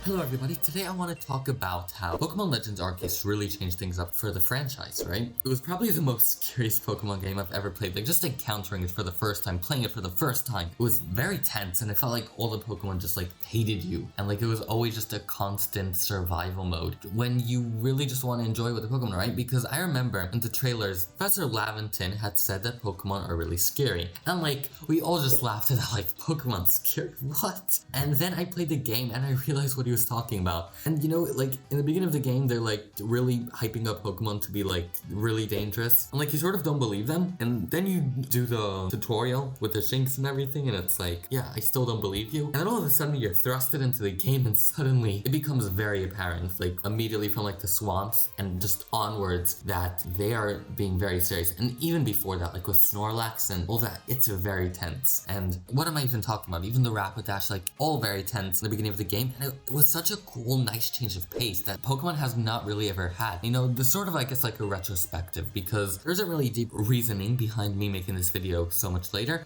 Hello everybody, today I want to talk about how Pokemon Legends Arceus really changed things up for the franchise, right? It was probably the most scariest Pokemon game I've ever played, like just encountering it for the first time, playing it for the first time. It was very tense and it felt like all the Pokemon just like hated you, and like it was always just a constant survival mode when you really just want to enjoy with the Pokemon, right? Because I remember in the trailers, Professor Laventon had said that Pokemon are really scary, and like we all just laughed at that, like Pokemon scary, what? And then I played the game and I realized what he was talking about. And you know, like in the beginning of the game, they're like really hyping up Pokemon to be like really dangerous, and like you sort of don't believe them, and then you do the tutorial with the Shinx and everything, and it's like, yeah, I still don't believe you. And then all of a sudden you're thrusted into the game and suddenly it becomes very apparent, like immediately from like the swamps and just onwards, that they are being very serious. And even before that, like with Snorlax and all that, it's very tense. And what am I even talking about? Even the Rapidash, like all very tense in the beginning of the game. And it was such a cool, nice change of pace that Pokemon has not really ever had. You know, the sort of, I guess, like a retrospective, because there isn't really deep reasoning behind me making this video so much later.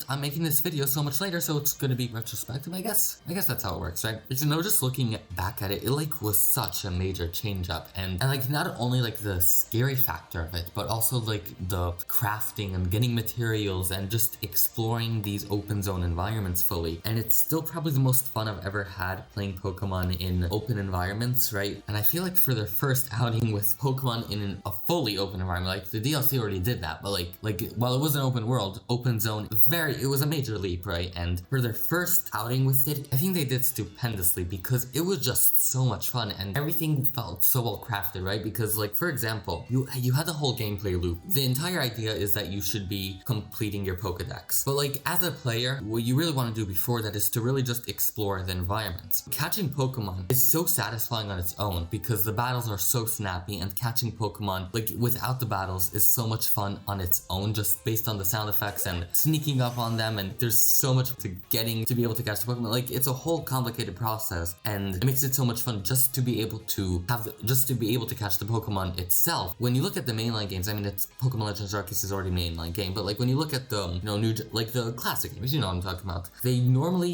I'm making this video so much later, so it's gonna be retrospective, I guess. I guess that's how it works, right? Because, you know, just looking back at it, it like was such a major change up, and like not only like the scary factor of it, but also like the crafting and getting materials and just exploring these open zone environments fully. And it's still probably the most fun I've ever had playing Pokemon in open environments, right? And I feel like for their first outing with Pokemon in a fully open environment, like the DLC already did that, but like while it was an open world, open zone, it was a major leap, right? And for their first outing with it, I think they did stupendously, because it was just so much fun and everything felt so well crafted, right? Because like, for example, you had the whole gameplay loop. The entire idea is that you should be completing your Pokedex. But like as a player, what you really want to do before that is to really just explore the environment. Catching Pokemon is so satisfying on its own because the battles are so snappy, and catching Pokemon like without the battles is so much fun on its own, just based on the sound effects and sneaking up on them, and there's so much to be able to catch the Pokemon. Like it's a whole complicated process, and it makes it so much fun just to be able to catch the Pokemon itself. When you look at the mainline games, I mean, it's Pokemon Legends Arceus is already a mainline game, but like when you look at the like the classic games, you know what I'm talking about,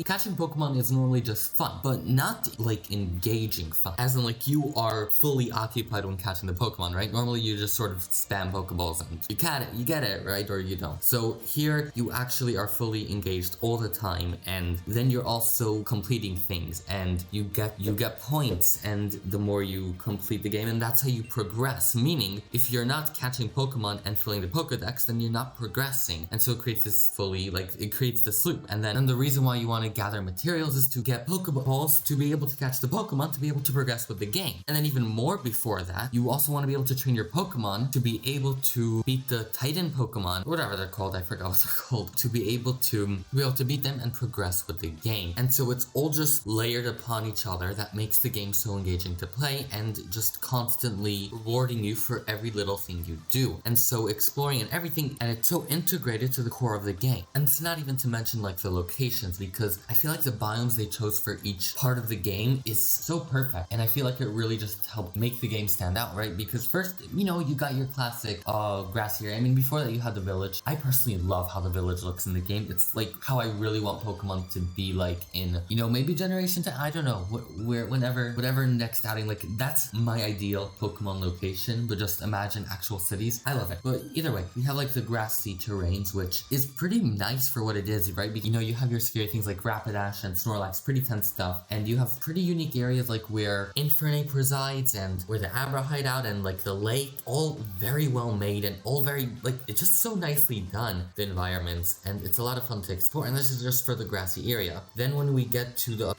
catching Pokemon is normally just fun, but not like engaging fun, as in like you are fully occupied when catching the Pokemon, right? Normally you just sort of spam Pokeballs and you get it, right? Or you don't. So here you actually are fully engaged all the time, and then you're also completing things, and you get points, and the more you complete the game, and that's how you progress. Meaning, if you're not catching Pokemon and filling the Pokedex, then you're not progressing, and so it creates this loop. And the reason why you want to gather materials is to get Pokeballs to be able to catch the Pokemon, to be able to progress with the game. And then even more before that, you also want to be able to train your Pokemon to be able to beat the Titan Pokemon, whatever they're called, I forgot what they're called, to be able to beat them and progress with the game. And so it's all just layered upon each other that makes the game so engaging to play, and just constantly rewarding you for every little thing you do. And so exploring and everything, and it's so integrated to the core of the game. And it's not even to mention like the locations, because I feel like the biomes they chose for each part of the game is so perfect, and I feel like it really just helped make the game stand out, right? Because first, you know, you got your classic grassy area. I mean, before that you had the village. I personally love how the village looks in the game. It's like how I really want Pokemon to be like in, you know, maybe Generation 10, I don't know, whatever next outing, like that's my ideal Pokemon location, but just imagine actual cities. I love it. But either way, we have like the grassy terrains, which is pretty nice for what it is, right? You know, you have your scary things like Rapidash and Snorlax, pretty tense stuff, and you have pretty unique areas like where Infernape resides and where the Abra hide out, and like the lake, all very well made and all very, like, it's just so nicely done, the environments, and it's a lot of fun to explore. And this is just for the grassy area. Then when we get to the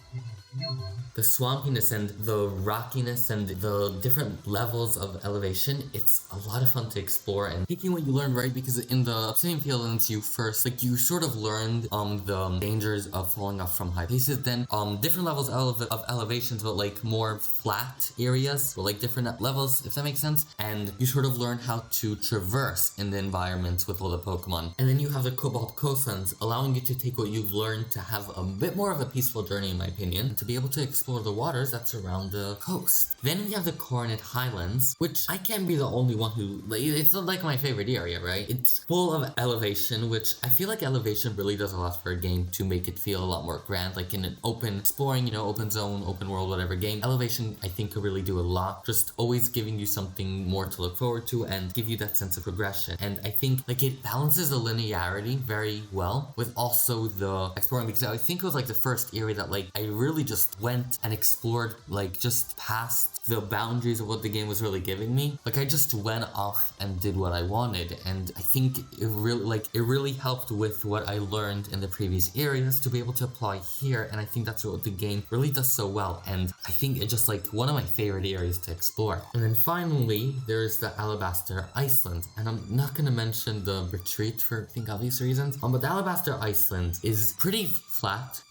swampiness and the rockiness and the different levels of elevation, it's a lot of fun to explore and taking what you learn, right? Because in the Obsidian Fields, you sort of learned the dangers of falling off from high places, then different levels of elevations, but like more flat areas, or like different levels, if that makes sense. And you sort of learn how to traverse in the environments with all the Pokemon. And then you have the Cobalt Coastlands, allowing you to take what you've learned to have a bit more of a peaceful journey, in my opinion, to to be able to explore the waters that surround the coast. Then we have the Coronet Highlands, which I can't be the only one who, it's not like my favorite area, right? It's full of elevation, which I feel like elevation really does a lot for a game to make it feel a lot more grand, like in an open exploring, open zone, open world, whatever game. Elevation, I think, could really do a lot, just always giving you something more to look forward to and give you that sense of progression. And I think like it balances the linearity very well with also the exploring, because I think it was like the first area that like I really just went and explored like just past the boundaries of what the game was really giving me. Like I just went off and did what I wanted, and I think it really helped with what I learned in the previous areas to be able to apply here, and I think that's what the game really does so well, and I think it's just like one of my favorite areas to explore. And then finally there's the Alabaster Iceland, and I'm not gonna mention the retreat for I think obvious reasons, but the Alabaster Iceland is pretty flat,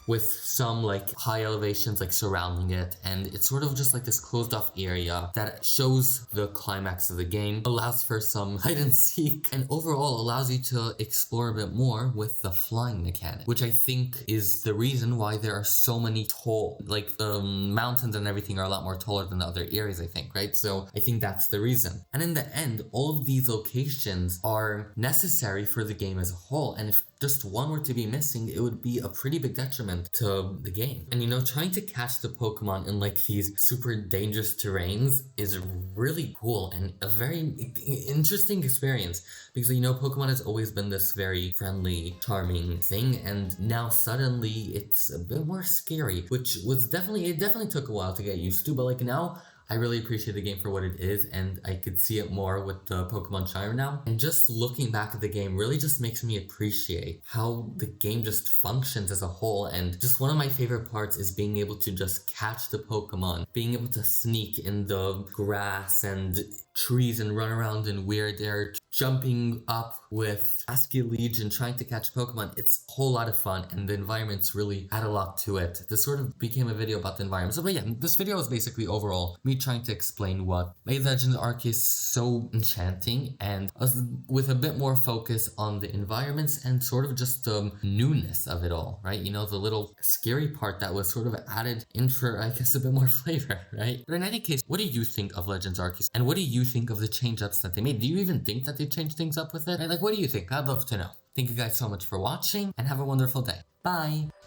with some like high elevations like surrounding it, and it's sort of just like this closed off area that shows the climax of the game, allows for some hide and seek, and overall allows you to explore a bit more with the flying mechanic, which I think is the reason why there are so many tall, like the mountains and everything are a lot more taller than the other areas, I think, right? So I think that's the reason. And in the end, all of these locations are necessary for the game as a whole, and if just one were to be missing, it would be a pretty big detriment to the game. And trying to catch the Pokemon in like these super dangerous terrains is really cool and a very interesting experience, because Pokemon has always been this very friendly, charming thing, and now suddenly it's a bit more scary, which was definitely took a while to get used to, but like now I really appreciate the game for what it is, and I could see it more with the Pokemon Shire now. And just looking back at the game really just makes me appreciate how the game just functions as a whole. And just one of my favorite parts is being able to just catch the Pokemon, being able to sneak in the grass and trees and run around in weird air, jumping up with Asky Legion, trying to catch Pokemon. It's a whole lot of fun, and the environments really add a lot to it. This sort of became a video about the environment. So, but yeah, this video was basically overall me trying to explain what made Legends Arceus so enchanting, and with a bit more focus on the environments and sort of just the newness of it all, right? The little scary part that was sort of added in for, I guess, a bit more flavor, right? But in any case, what do you think of Legends Arceus? And what do you think of the change-ups that they made? Do you even think that they changed things up with it? Like, what do you think? I'd love to know. Thank you guys so much for watching, and have a wonderful day. Bye!